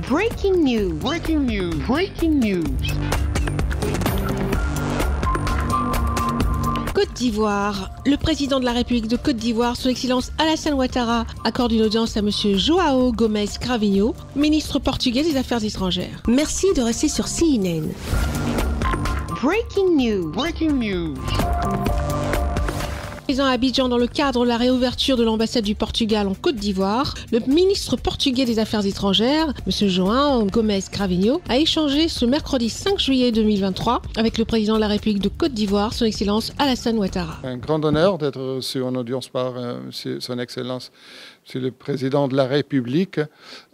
Breaking news. Breaking news. Breaking news. Côte d'Ivoire. Le président de la République de Côte d'Ivoire, son Excellence Alassane Ouattara, accorde une audience à M. João Gomes Cravinho, ministre portugais des Affaires étrangères. Merci de rester sur CNN. Breaking news. Breaking news. Présent à Abidjan dans le cadre de la réouverture de l'ambassade du Portugal en Côte d'Ivoire, le ministre portugais des Affaires étrangères, M. João Gomes Cravinho, a échangé ce mercredi 5 juillet 2023 avec le président de la République de Côte d'Ivoire, son Excellence Alassane Ouattara. Un grand honneur d'être reçu en audience par son Excellence, c'est le président de la République.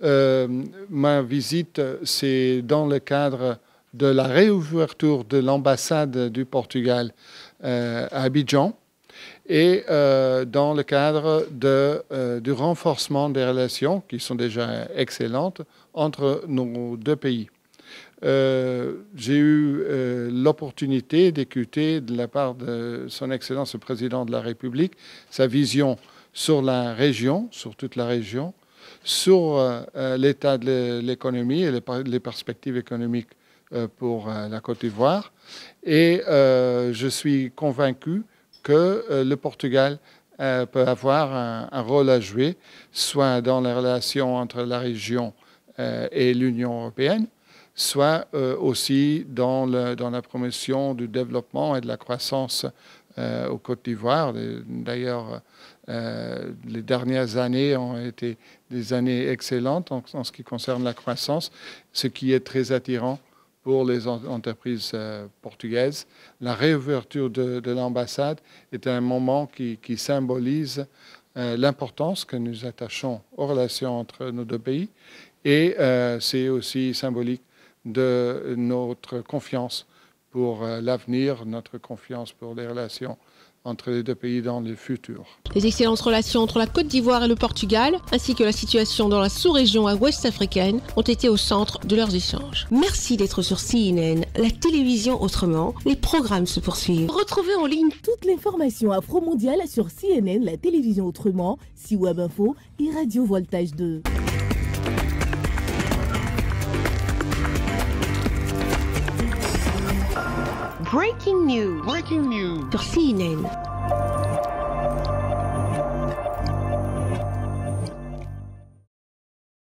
Ma visite, c'est dans le cadre de la réouverture de l'ambassade du Portugal à Abidjan, et dans le cadre du renforcement des relations, qui sont déjà excellentes, entre nos deux pays. J'ai eu l'opportunité d'écouter de la part de son Excellence le Président de la République sa vision sur la région, sur toute la région, sur l'état de l'économie et les perspectives économiques pour la Côte d'Ivoire. Et je suis convaincu que le Portugal peut avoir un rôle à jouer, soit dans les relations entre la région et l'Union européenne, soit aussi dans la promotion du développement et de la croissance au Côte d'Ivoire. D'ailleurs, les dernières années ont été des années excellentes en ce qui concerne la croissance, ce qui est très attirant pour les entreprises portugaises. La réouverture de l'ambassade est un moment qui symbolise l'importance que nous attachons aux relations entre nos deux pays, et c'est aussi symbolique de notre confiance pour l'avenir, notre confiance pour les relations entre les deux pays dans le futur. Les excellentes relations entre la Côte d'Ivoire et le Portugal, ainsi que la situation dans la sous-région ouest-africaine, ont été au centre de leurs échanges. Merci d'être sur CNN, la télévision autrement. Les programmes se poursuivent. Retrouvez en ligne toute l'information afro-mondiale sur CNN, la télévision autrement, C-Web Info et Radio Voltage 2. Breaking news. Breaking news. Sur CNN.